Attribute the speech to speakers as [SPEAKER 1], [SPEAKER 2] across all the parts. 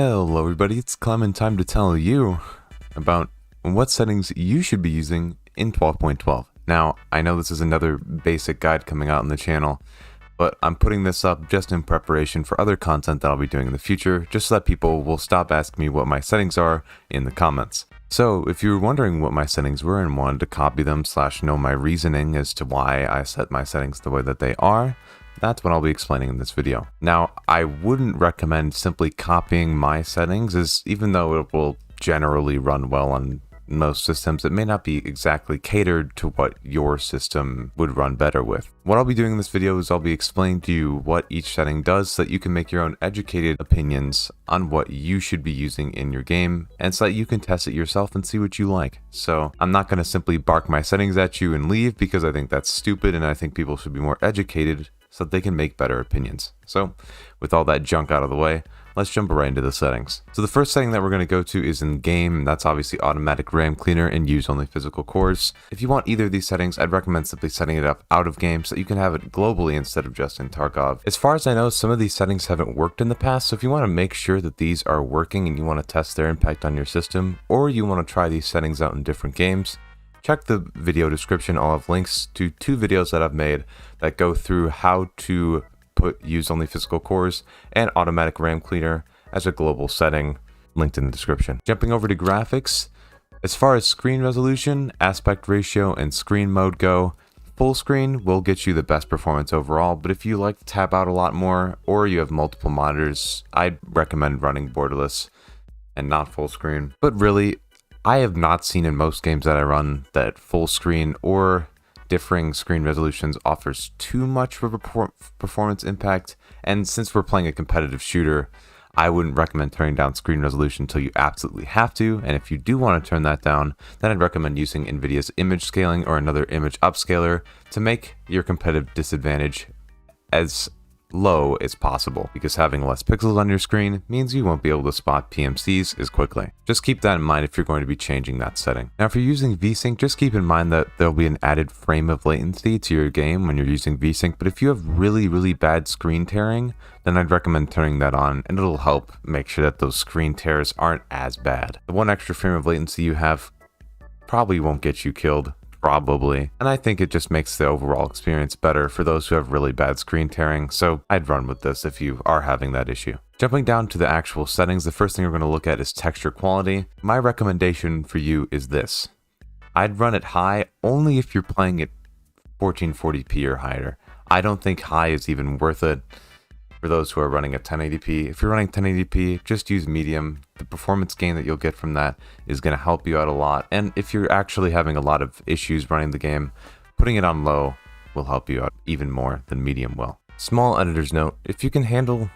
[SPEAKER 1] Hello everybody, it's Clem and time to tell you about what settings you should be using in 12.12. Now, I know this is another basic guide coming out on the channel, but I'm putting this up just in preparation for other content that I'll be doing in the future, just so that people will stop asking me what my settings are in the comments. So, if you were wondering what my settings were and wanted to copy them / know my reasoning as to why I set my settings the way that they are, that's what I'll be explaining in this video. Now, I wouldn't recommend simply copying my settings, as even though it will generally run well on most systems, it may not be exactly catered to what your system would run better with. What I'll be doing in this video is I'll be explaining to you what each setting does so that you can make your own educated opinions on what you should be using in your game, and so that you can test it yourself and see what you like. So I'm not going to simply bark my settings at you and leave, because I think that's stupid, and I think people should be more educated so that they can make better opinions. So with all that junk out of the way, let's jump right into the settings. So the first setting that we're going to go to is in game. That's obviously automatic RAM cleaner and use only physical cores. If you want either of these settings, I'd recommend simply setting it up out of game so that you can have it globally instead of just in Tarkov. As far as I know, some of these settings haven't worked in the past, so if you want to make sure that these are working and you want to test their impact on your system, or you want to try these settings out in different games, check the video description. I'll have links to 2 videos that I've made that go through how to put use only physical cores and automatic RAM cleaner as a global setting, linked in the description. Jumping over to graphics, as far as screen resolution, aspect ratio, and screen mode go, full screen will get you the best performance overall, but if you like to tab out a lot more, or you have multiple monitors, I'd recommend running borderless and not full screen. But really, I have not seen in most games that I run that full screen or differing screen resolutions offers too much of a performance impact, and since we're playing a competitive shooter, I wouldn't recommend turning down screen resolution until you absolutely have to, and if you do want to turn that down, then I'd recommend using NVIDIA's image scaling or another image upscaler to make your competitive disadvantage as low as possible, because having less pixels on your screen means you won't be able to spot PMCs as quickly. Just keep that in mind if you're going to be changing that setting. Now, if you're using VSync, just keep in mind that there'll be an added frame of latency to your game when you're using VSync, but if you have really bad screen tearing, then I'd recommend turning that on, and it'll help make sure that those screen tears aren't as bad. The 1 extra frame of latency you have probably won't get you killed, probably, and I think it just makes the overall experience better for those who have really bad screen tearing, so I'd run with this if you are having that issue. Jumping down to the actual settings, the first thing we're going to look at is texture quality. My recommendation for you is this. I'd run it high only if you're playing at 1440p or higher. I don't think high is even worth it for those who are running at 1080p. If you're running 1080p, just use medium. The performance gain that you'll get from that is going to help you out a lot. And if you're actually having a lot of issues running the game, putting it on low will help you out even more than medium will. Small editor's note, if you can handle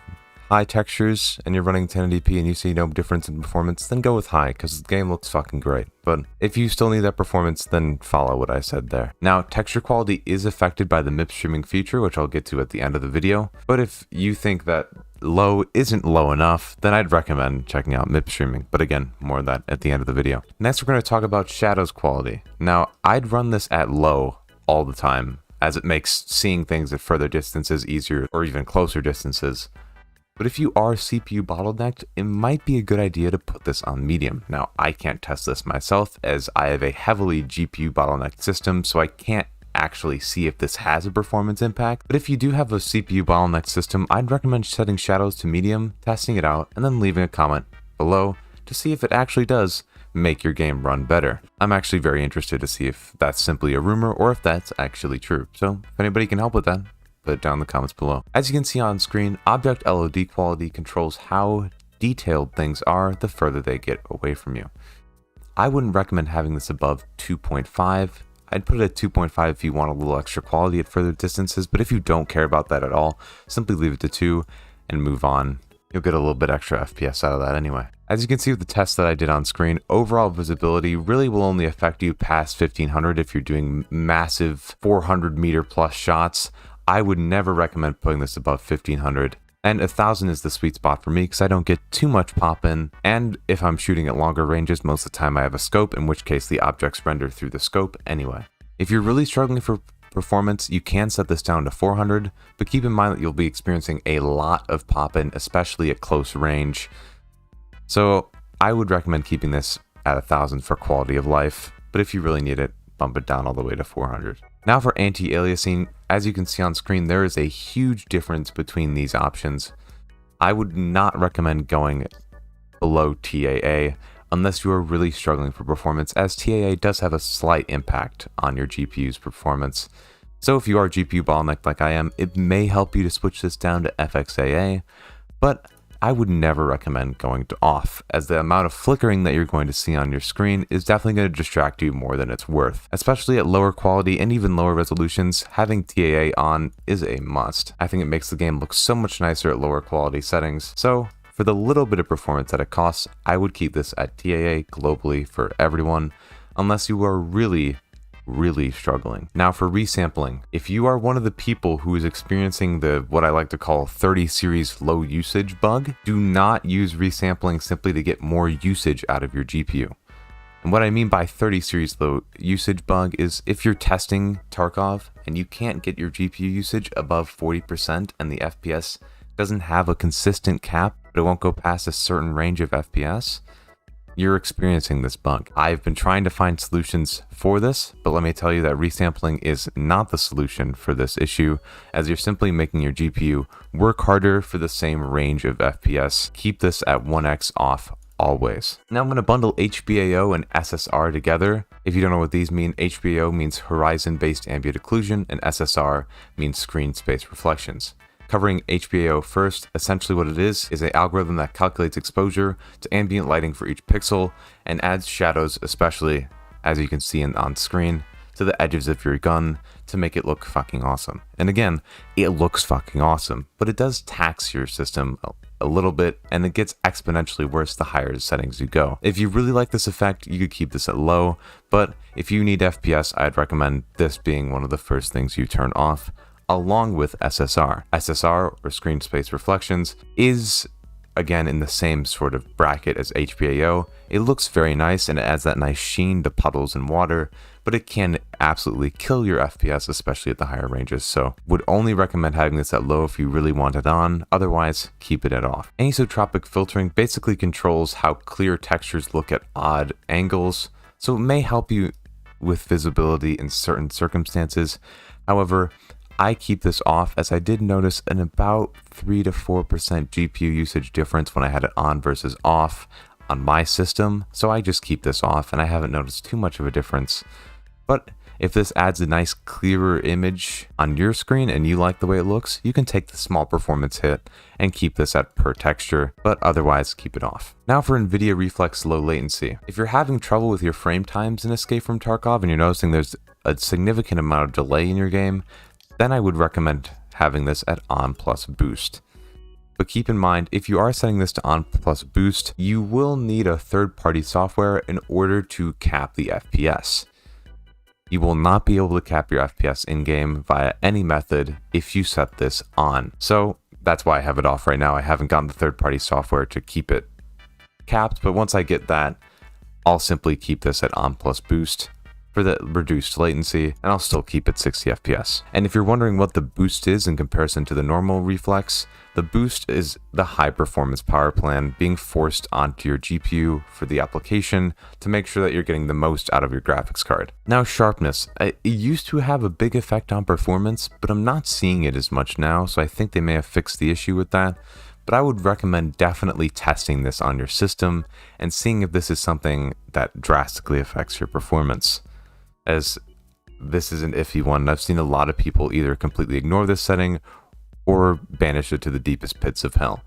[SPEAKER 1] high textures and you're running 1080p and you see no difference in performance, then go with high, because the game looks fucking great. But if you still need that performance, then follow what I said there. Now, texture quality is affected by the MIP Streaming feature, which I'll get to at the end of the video. But if you think that low isn't low enough, then I'd recommend checking out MIP Streaming. But again, more of that at the end of the video. Next, we're going to talk about shadows quality. Now, I'd run this at low all the time, as it makes seeing things at further distances easier, or even closer distances. But if you are CPU bottlenecked, it might be a good idea to put this on medium. Now, I can't test this myself, as I have a heavily GPU bottlenecked system, so I can't actually see if this has a performance impact. But if you do have a CPU bottlenecked system, I'd recommend setting shadows to medium, testing it out, and then leaving a comment below to see if it actually does make your game run better. I'm actually very interested to see if that's simply a rumor or if that's actually true. So if anybody can help with that, put it down in the comments below. As you can see on screen, object LOD quality controls how detailed things are the further they get away from you. I wouldn't recommend having this above 2.5. I'd put it at 2.5 if you want a little extra quality at further distances, but if you don't care about that at all, simply leave it to 2 and move on. You'll get a little bit extra FPS out of that anyway. As you can see with the test that I did on screen, overall visibility really will only affect you past 1500 if you're doing massive 400 meter plus shots. I would never recommend putting this above 1500, and 1000 is the sweet spot for me because I don't get too much pop in, and if I'm shooting at longer ranges, most of the time I have a scope, in which case the objects render through the scope anyway. If you're really struggling for performance, you can set this down to 400, but keep in mind that you'll be experiencing a lot of pop in, especially at close range. So I would recommend keeping this at 1000 for quality of life, but if you really need it, bump it down all the way to 400. Now for anti-aliasing, as you can see on screen, there is a huge difference between these options. I would not recommend going below TAA unless you are really struggling for performance, as TAA does have a slight impact on your GPU's performance. So if you are GPU bottlenecked like I am, it may help you to switch this down to FXAA, but I would never recommend going to off, as the amount of flickering that you're going to see on your screen is definitely going to distract you more than it's worth. Especially at lower quality and even lower resolutions, having TAA on is a must. I think it makes the game look so much nicer at lower quality settings. So for the little bit of performance that it costs, I would keep this at TAA globally for everyone, unless you are really struggling. Now for resampling, if you are one of the people who is experiencing the what I like to call 30 series low usage bug, do not use resampling simply to get more usage out of your GPU. And what I mean by 30 series low usage bug is if you're testing Tarkov and you can't get your GPU usage above 40% and the FPS doesn't have a consistent cap, but it won't go past a certain range of FPS, you're experiencing this bug. I've been trying to find solutions for this, but let me tell you that resampling is not the solution for this issue, as you're simply making your GPU work harder for the same range of FPS. Keep this at 1x off always. Now I'm going to bundle HBAO and SSR together. If you don't know what these mean, HBAO means horizon-based ambient occlusion, and SSR means screen space reflections. Covering HBAO first, essentially what it is an algorithm that calculates exposure to ambient lighting for each pixel and adds shadows, especially as you can see on screen, to the edges of your gun to make it look fucking awesome. And again, it looks fucking awesome, but it does tax your system a little bit, and it gets exponentially worse the higher settings you go. If you really like this effect, you could keep this at low, but if you need FPS, I'd recommend this being one of the first things you turn off, along with SSR. SSR, or screen space reflections, is again in the same sort of bracket as HBAO. It looks very nice and it adds that nice sheen to puddles and water, but it can absolutely kill your FPS, especially at the higher ranges. So would only recommend having this at low if you really want it on, otherwise keep it at off. Anisotropic filtering basically controls how clear textures look at odd angles, so it may help you with visibility in certain circumstances. However, I keep this off, as I did notice an about 3 to 4% GPU usage difference when I had it on versus off on my system, so I just keep this off and I haven't noticed too much of a difference. But if this adds a nice clearer image on your screen and you like the way it looks, you can take the small performance hit and keep this at per texture, but otherwise keep it off. Now for NVIDIA Reflex low latency. If you're having trouble with your frame times in Escape from Tarkov and you're noticing there's a significant amount of delay in your game, then I would recommend having this at on plus boost. But keep in mind, if you are setting this to on plus boost, you will need a third-party software in order to cap the FPS. You will not be able to cap your FPS in-game via any method if you set this on. So that's why I have it off right now. I haven't gotten the third-party software to keep it capped, but once I get that, I'll simply keep this at on plus boost for the reduced latency, and I'll still keep it 60 FPS. And if you're wondering what the boost is in comparison to the normal Reflex, the boost is the high performance power plan being forced onto your GPU for the application to make sure that you're getting the most out of your graphics card. Now sharpness, it used to have a big effect on performance, but I'm not seeing it as much now, so I think they may have fixed the issue with that. But I would recommend definitely testing this on your system and seeing if this is something that drastically affects your performance, as this is an iffy one. I've seen a lot of people either completely ignore this setting or banish it to the deepest pits of hell.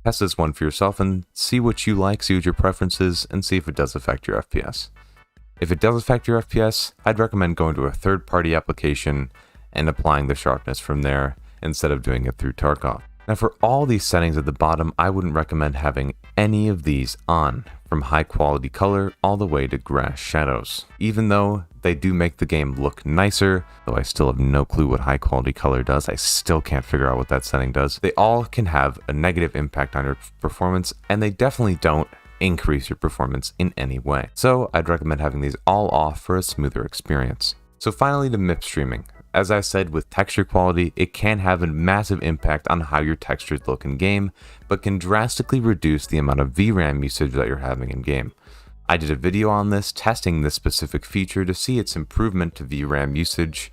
[SPEAKER 1] Test this one for yourself and see what you like, see what your preference is, and see if it does affect your FPS. If it does affect your FPS, I'd recommend going to a third-party application and applying the sharpness from there instead of doing it through Tarkov. Now for all these settings at the bottom, I wouldn't recommend having any of these on, from high quality color all the way to grass shadows. Even though they do make the game look nicer, though I still have no clue what high quality color does, I still can't figure out what that setting does, they all can have a negative impact on your performance, and they definitely don't increase your performance in any way. So I'd recommend having these all off for a smoother experience. So finally, to MIP streaming. As I said, with texture quality, it can have a massive impact on how your textures look in game, but can drastically reduce the amount of VRAM usage that you're having in game. I did a video on this, testing this specific feature to see its improvement to VRAM usage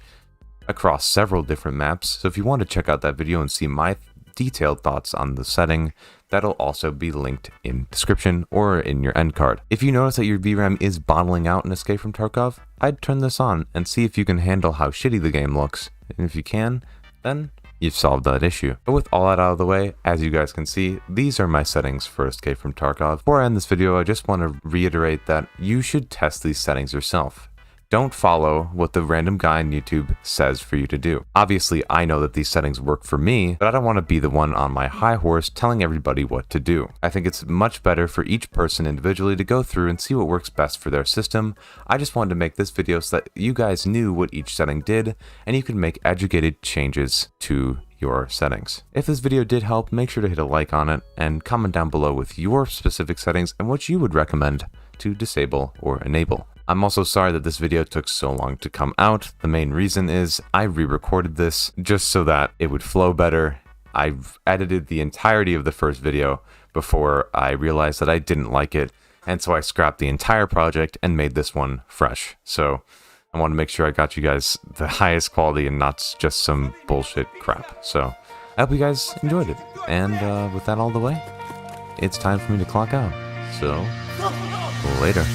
[SPEAKER 1] across several different maps, so if you want to check out that video and see my detailed thoughts on the setting, that'll also be linked in description or in your end card. If you notice that your VRAM is bottling out in Escape from Tarkov, I'd turn this on and see if you can handle how shitty the game looks, and if you can, then you've solved that issue. But with all that out of the way, as you guys can see, these are my settings for Escape from Tarkov. Before I end this video, I just want to reiterate that you should test these settings yourself. Don't follow what the random guy on YouTube says for you to do. Obviously, I know that these settings work for me, but I don't want to be the one on my high horse telling everybody what to do. I think it's much better for each person individually to go through and see what works best for their system. I just wanted to make this video so that you guys knew what each setting did, and you can make educated changes to your settings. If this video did help, make sure to hit a like on it and comment down below with your specific settings and what you would recommend to disable or enable. I'm also sorry that this video took so long to come out. The main reason is I re-recorded this just so that it would flow better. I've edited the entirety of the first video before I realized that I didn't like it, and so I scrapped the entire project and made this one fresh. So I want to make sure I got you guys the highest quality and not just some bullshit crap. So I hope you guys enjoyed it. And with that all the way, it's time for me to clock out. So later.